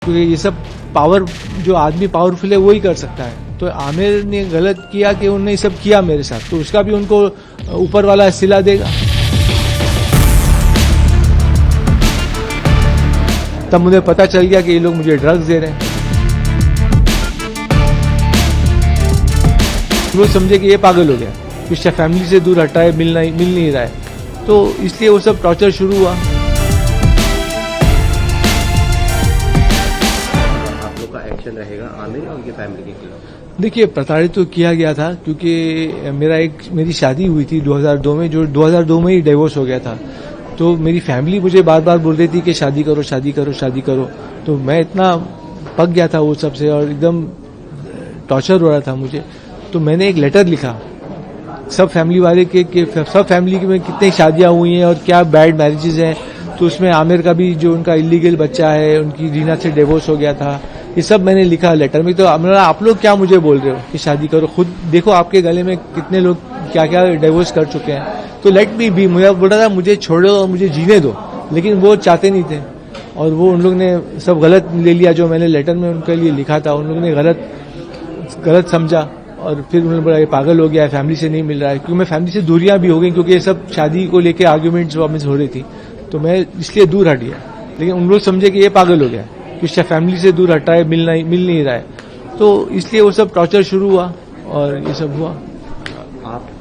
क्योंकि ये सब पावर, जो आदमी पावरफुल है वो ही कर सकता है। तो आमिर ने गलत किया कि उन्होंने ये सब किया मेरे साथ, तो उसका भी उनको ऊपर वाला सिला देगा। तब मुझे पता चल गया कि ये लोग मुझे ड्रग्स दे रहे हैं। वो समझे कि ये पागल हो गया, इससे फैमिली से दूर हटा है, मिल नहीं रहा है, तो इसलिए वो सब टॉर्चर शुरू हुआ। एक्शन रहेगा आमिर और उनकी फैमिली के खिलाफ? देखिए, प्रताड़ित तो किया गया था क्योंकि मेरी शादी हुई थी 2002 में, जो 2002 में ही डिवोर्स हो गया था। तो मेरी फैमिली मुझे बार बार बोल रही थी कि शादी करो शादी करो शादी करो, तो मैं इतना पक गया था वो सबसे और एकदम टॉर्चर हो रहा था मुझे। तो मैंने एक लेटर लिखा सब फैमिली वाले के सब फैमिली में कितनी शादियां हुई हैं और क्या बैड मैरिजेज हैं। तो उसमें आमिर का भी जो उनका इलीगल बच्चा है, उनकी रीना से डिवोर्स हो गया था, ये सब मैंने लिखा लेटर में। तो आप लोग क्या मुझे बोल रहे हो कि शादी करो, खुद देखो आपके गले में कितने लोग क्या क्या डिवोर्स कर चुके हैं, तो लेट मी बी। मुझे बोल रहा था मुझे छोड़ो और मुझे जीने दो, लेकिन वो चाहते नहीं थे और वो उन लोग ने सब गलत ले लिया जो मैंने लेटर में उनके लिए लिखा था। उन लोगों ने गलत समझा और फिर उन्होंने बोला ये पागल हो गया है, फैमिली से नहीं मिल रहा है। क्योंकि मैं फैमिली से दूरियां भी हो गई क्योंकि ये सब शादी को लेके आर्ग्यूमेंट्स हो रही थी, तो मैं इसलिए दूर हट गया। लेकिन उन लोग समझे कि ये पागल हो गया, इससे फैमिली से दूर हटा है, मिल नहीं रहा है, तो इसलिए वो सब टॉर्चर शुरू हुआ और ये सब हुआ। आपको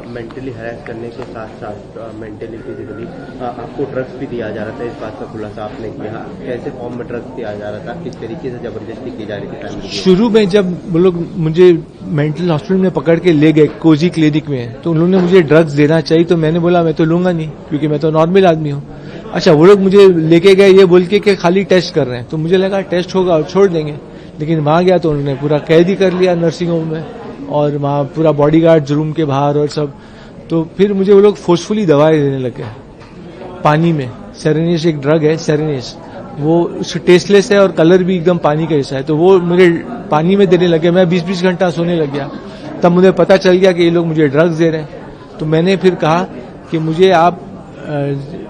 मेंटली हैरेस करने के साथ साथ मेंटली फिजिकली आपको ड्रग्स भी दिया जा रहा था, इस बात का खुलासा आपने किया। कैसे फॉर्म में ड्रग्स दिया जा रहा था, किस तरीके से जबरदस्ती की जा रही थी फैमिली? शुरू में जब वो लोग मुझे मेंटल हॉस्पिटल में पकड़ के ले गए कोजी क्लिनिक में, तो उन्होंने मुझे ड्रग्स देना चाहिए, तो मैंने बोला मैं तो लूंगा नहीं क्योंकि मैं तो नॉर्मल आदमी हूँ। अच्छा, वो लोग मुझे लेके गए ये बोल के खाली टेस्ट कर रहे हैं, तो मुझे लगा टेस्ट होगा और छोड़ देंगे, लेकिन वहां गया तो उन्होंने पूरा कैद ही कर लिया नर्सिंग होम में और वहां पूरा बॉडीगार्ड रूम के बाहर और सब। तो फिर मुझे वो लोग फोर्सफुली दवाएं देने लगे पानी में। सेरेनेस एक ड्रग है, सेरेनेस, वो टेस्टलेस है और कलर भी एकदम पानी का जैसा है, तो वो मुझे पानी में देने लगे। मैं 20-20 घंटा सोने लग गया। तब मुझे पता चल गया कि ये लोग मुझे ड्रग्स दे रहे हैं। तो मैंने फिर कहा कि मुझे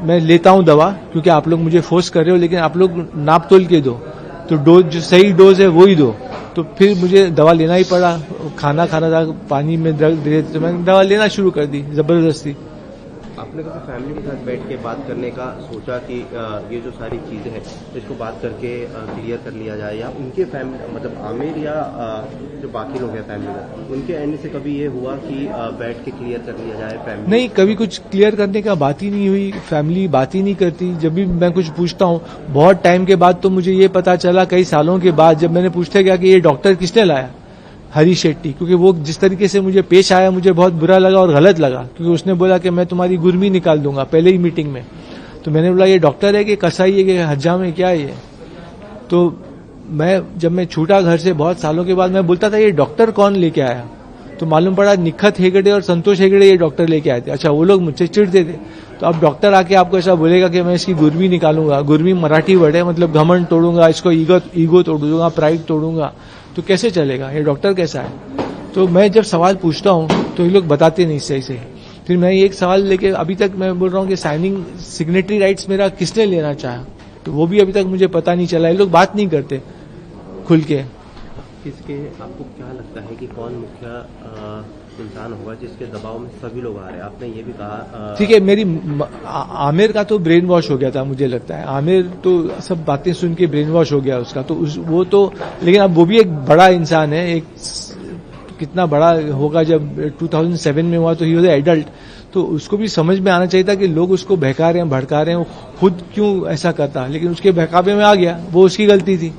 मैं लेता हूं दवा क्योंकि आप लोग मुझे फोर्स कर रहे हो, लेकिन आप लोग नाप तोल के दो, तो डोज जो सही डोज है वो ही दो। तो फिर मुझे दवा लेना ही पड़ा। खाना था, पानी में ड्रग दे, तो मैंने दवा लेना शुरू कर दी जबरदस्ती। आपने कभी फैमिली के साथ बैठ के बात करने का सोचा कि ये जो सारी चीजें हैं इसको बात करके क्लियर कर लिया जाए, या उनके फैमिली मतलब आमिर या जो बाकी लोग हैं फैमिली में, उनके एंड से कभी ये हुआ कि बैठ के क्लियर कर लिया जाए फैमिली? नहीं, कभी कुछ क्लियर करने का बात ही नहीं हुई। फैमिली बात ही नहीं करती। जब भी मैं कुछ पूछता हूँ, बहुत टाइम के बाद तो मुझे ये पता चला, कई सालों के बाद, जब मैंने पूछते गया कि ये डॉक्टर किसने लाया, हरी शेट्टी, क्योंकि वो जिस तरीके से मुझे पेश आया मुझे बहुत बुरा लगा और गलत लगा, क्योंकि उसने बोला कि मैं तुम्हारी गुर्मी निकाल दूंगा पहले ही मीटिंग में। तो मैंने बोला ये डॉक्टर है कि कसाई है कि हज्जाम है, क्या है ये? तो जब मैं छूटा घर से बहुत सालों के बाद, मैं बोलता था ये डॉक्टर कौन लेके आया, तो मालूम पड़ा निखत हेगड़े और संतोष हेगड़े ये डॉक्टर लेके आए थे। अच्छा, वो लोग मुझसे चिढ़ते थे। तो अब डॉक्टर आके आपको ऐसा बोलेगा कि मैं इसकी गुर्मी निकालूंगा, गुर्मी मराठी वर्ड है, मतलब घमंड तोड़ूंगा, इसको ईगो तोड़ूंगा, प्राइड तोड़ूंगा, तो कैसे चलेगा? ये डॉक्टर कैसा है? तो मैं जब सवाल पूछता हूं तो ये लोग बताते नहीं सही से। फिर मैं एक सवाल लेके अभी तक मैं बोल रहा हूं कि सिग्नेटरी राइट्स मेरा किसने लेना चाहा, तो वो भी अभी तक मुझे पता नहीं चला। ये लोग बात नहीं करते खुल के। किसके, आपको क्या लगता है कि कौन मुख्य इंसान होगा जिसके दबाव में सभी लोग आ रहे हैं? आपने ये भी कहा, ठीक है, आमिर का तो ब्रेन वॉश हो गया था, मुझे लगता है आमिर तो सब बातें सुन के ब्रेन वॉश हो गया उसका, तो वो तो, लेकिन अब वो भी एक बड़ा इंसान है। एक कितना बड़ा होगा, जब 2007 में हुआ तो ही वॉज एडल्ट, तो उसको भी समझ में आना चाहिए था कि लोग उसको बहका रहे हैं, भड़का रहे हैं, वो खुद क्यों ऐसा करता, लेकिन उसके बहकावे में आ गया, वो उसकी गलती थी।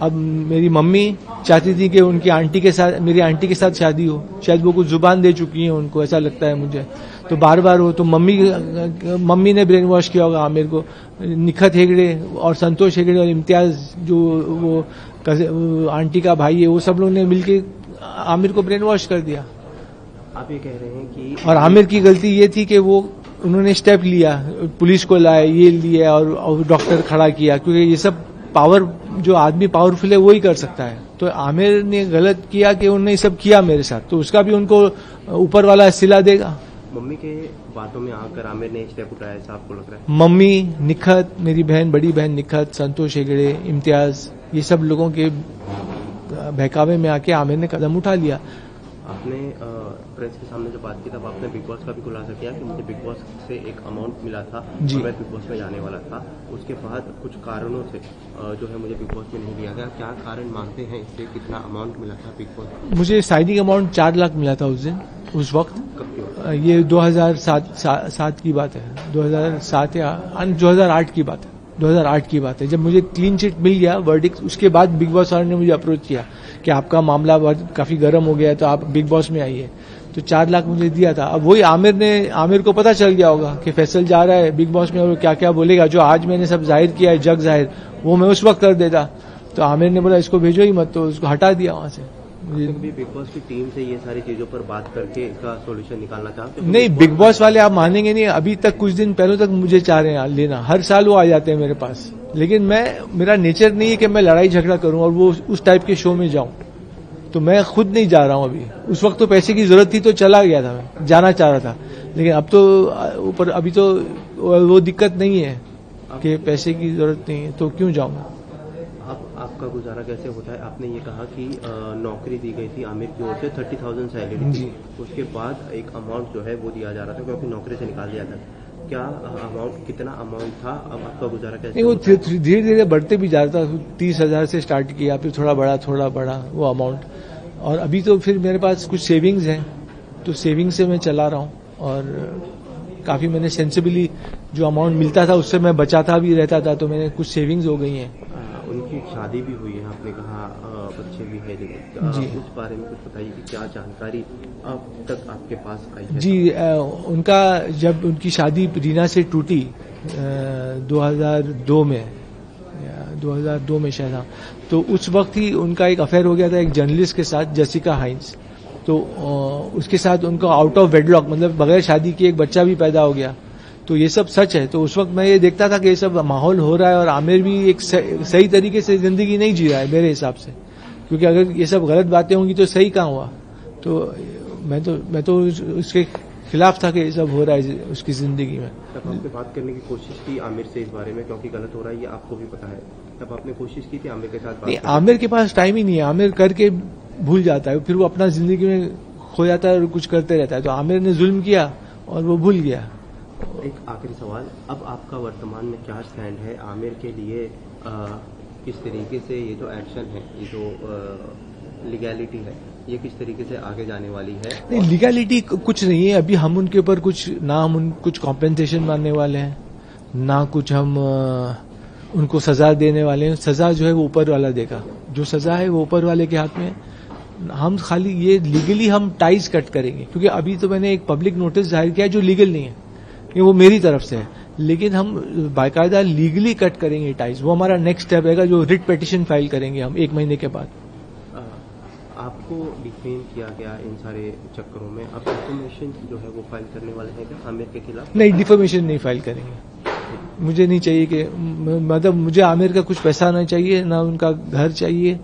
अब मेरी मम्मी चाहती थी कि उनकी आंटी के साथ, मेरी आंटी के साथ शादी हो, शायद वो कुछ जुबान दे चुकी है उनको, ऐसा लगता है मुझे, तो बार बार हो, तो मम्मी ने ब्रेन वॉश किया होगा आमिर को। निखत हेगड़े और संतोष हेगड़े और इम्तियाज जो वो आंटी का भाई है, वो सब लोगों ने मिलकर आमिर को ब्रेन वॉश कर दिया। आप ये कह रहे हैं कि, और आमिर की गलती ये थी कि वो उन्होंने स्टेप लिया, पुलिस को लाए, ये लिया और डॉक्टर खड़ा किया, क्योंकि ये सब पावर, जो आदमी पावरफुल है वो ही कर सकता है। तो आमिर ने गलत किया कि उन्होंने ये सब किया मेरे साथ, तो उसका भी उनको ऊपर वाला सिला देगा। मम्मी के बातों में आकर आमिर ने स्टेप उठाया, ऐसा आपको लग रहा है? मम्मी, निखत, मेरी बहन, बड़ी बहन निखत, संतोष हेगड़े, इम्तियाज, ये सब लोगों के बहकावे में आके आमिर ने कदम उठा लिया। आपने प्रेस के सामने जब बात की तब आपने बिग बॉस का भी खुलासा किया कि मुझे बिग बॉस से एक अमाउंट मिला था जी। और मैं बिग बॉस में जाने वाला था, उसके बाद कुछ कारणों से जो है मुझे बिग बॉस में नहीं लिया गया। क्या कारण मानते हैं इससे, कितना अमाउंट मिला था बिग बॉस? मुझे साइनिंग अमाउंट 4 लाख मिला था उस दिन, उस वक्त। कब की? ये 2007 की बात है, 2007 या 2008 की बात है, 2008 की बात है। जब मुझे क्लीन चिट मिल गया वर्डिक्ट, उसके बाद बिग बॉस वालों ने मुझे अप्रोच किया कि आपका मामला काफी गर्म हो गया है तो आप बिग बॉस में आइए, तो 4 लाख मुझे दिया था। अब वही आमिर को पता चल गया होगा कि फैसल जा रहा है बिग बॉस में और क्या क्या बोलेगा, जो आज मैंने सब जाहिर किया है, जग जाहिर, वो मैं उस वक्त कर देता। तो आमिर ने बोला इसको भेजो ही मत, तो उसको हटा दिया वहां से। भी बिग बॉस की टीम से ये सारी चीजों पर बात करके इसका सोल्यूशन निकालना चाहते हैं? नहीं, बिग बॉस वाले आप मानेंगे नहीं, अभी तक कुछ दिन पहले तक मुझे चाह रहे हैं लेना, हर साल वो आ जाते हैं मेरे पास, लेकिन मेरा नेचर नहीं है कि मैं लड़ाई झगड़ा करूं और वो उस टाइप के शो में जाऊं, तो मैं खुद नहीं जा रहा हूं अभी। उस वक्त तो पैसे की जरूरत थी तो चला गया था, मैं जाना चाह रहा था, लेकिन अब तो ऊपर अभी तो वो दिक्कत नहीं है कि पैसे की जरूरत नहीं है, तो क्यों जाऊंगा। अब आपका गुजारा कैसे होता है? आपने ये कहा कि नौकरी दी गई थी आमिर की ओर से, 30,000 सैलरी जी। थी, उसके बाद एक अमाउंट जो है वो दिया जा रहा था क्योंकि नौकरी से निकाल दिया था। क्या अमाउंट, कितना अमाउंट था? अब आपका गुजारा कैसे नहीं, वो होता है? धीरे धीरे बढ़ते भी जा रहा था, 30,000 से स्टार्ट किया, फिर थोड़ा बड़ा वो अमाउंट, और अभी तो फिर मेरे पास कुछ सेविंग्स हैं, तो सेविंग से मैं चला रहा हूँ, और काफी मैंने सेंसिबली जो अमाउंट मिलता था उससे मैं बचाता भी रहता था, तो मैंने कुछ सेविंग्स हो गई हैं। उनकी शादी भी हुई है, आपने कहा बच्चे भी है, जी। उस बारे में कुछ बताइए कि क्या जानकारी अब तक आपके पास आई है? जी, उनका जब उनकी शादी रीना से टूटी 2002 में, 2002 में शायद, हाँ, तो उस वक्त ही उनका एक अफेयर हो गया था एक जर्नलिस्ट के साथ, जेसिका हाइंस। तो उसके साथ उनका आउट ऑफ वेडलॉक, मतलब बगैर शादी के एक बच्चा भी पैदा हो गया। तो ये सब सच है। तो उस वक्त मैं ये देखता था कि ये सब माहौल हो रहा है और आमिर भी एक सही तरीके से जिंदगी नहीं जी रहा है मेरे हिसाब से, क्योंकि अगर ये सब गलत बातें होंगी तो सही कहाँ हुआ। तो मैं तो उसके खिलाफ था कि ये सब हो रहा है उसकी जिंदगी में। तब आपने बात करने की कोशिश की आमिर से इस बारे में, क्योंकि गलत हो रहा है ये आपको भी पता है, तब आपने कोशिश की थी आमिर के साथ बात नहीं, करने? आमिर के पास टाइम ही नहीं है, आमिर करके भूल जाता है, फिर वो अपना जिंदगी में खो जाता है और कुछ करते रहता है। तो आमिर ने जुल्म किया और वो भूल गया। एक आखिरी सवाल, अब आपका वर्तमान में क्या स्टैंड है आमिर के लिए? किस तरीके से ये जो एक्शन है, ये जो लीगैलिटी है, ये किस तरीके से आगे जाने वाली है? नहीं, लीगैलिटी कुछ नहीं है अभी, हम उनके ऊपर कुछ कॉम्पेंसेशन मानने वाले हैं, ना कुछ हम उनको सजा देने वाले हैं। सजा जो है वो ऊपर वाला देगा, जो सजा है वो ऊपर वाले के हाथ में। हम खाली ये लीगली हम टाइज कट करेंगे, क्योंकि अभी तो मैंने एक पब्लिक नोटिस जाहिर किया जो लीगल नहीं है, ये वो मेरी तरफ से है, लेकिन हम बाकायदा लीगली कट करेंगे टाइज। वो हमारा नेक्स्ट स्टेप रहेगा, जो रिट पिटीशन फाइल करेंगे हम 1 महीने के बाद। आपको डिफेम किया गया इन सारे चक्करों में, अब डिफेमेशन जो है वो फाइल करने वाले हैं क्या आमिर के खिलाफ? नहीं, डिफेमेशन नहीं फाइल करेंगे। मुझे नहीं चाहिए कि, मतलब मुझे आमिर का कुछ पैसा नहीं चाहिए, ना उनका घर चाहिए,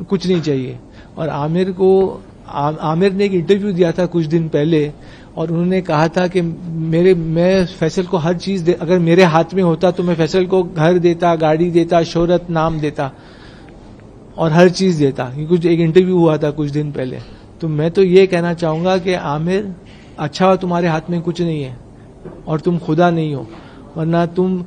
कुछ नहीं चाहिए। और आमिर ने एक इंटरव्यू दिया था कुछ दिन पहले, और उन्होंने कहा था कि मैं फैसल को हर चीज अगर मेरे हाथ में होता तो मैं फैसल को घर देता, गाड़ी देता, शोहरत, नाम देता और हर चीज देता। कुछ एक इंटरव्यू हुआ था कुछ दिन पहले। तो मैं तो ये कहना चाहूंगा कि आमिर, अच्छा हो तुम्हारे हाथ में कुछ नहीं है और तुम खुदा नहीं हो, वरना तुम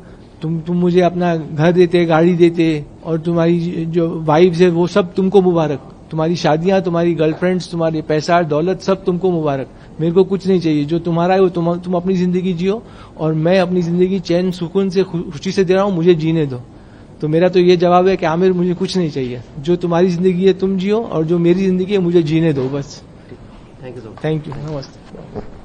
मुझे अपना घर देते, गाड़ी देते, और तुम्हारी जो वाइफ्स है वो सब तुमको मुबारक, तुम्हारी शादियां, तुम्हारी गर्लफ्रेंड्स, तुम्हारी पैसा दौलत सब तुमको मुबारक। मेरे को कुछ नहीं चाहिए, जो तुम्हारा है वो तुम अपनी जिंदगी जियो, और मैं अपनी जिंदगी चैन सुकून से खुशी से दे रहा हूं, मुझे जीने दो। तो मेरा तो ये जवाब है कि आमिर मुझे कुछ नहीं चाहिए, जो तुम्हारी जिंदगी है तुम जियो, और जो मेरी जिंदगी है मुझे जीने दो बस। Thank you. थैंक यू, नमस्ते।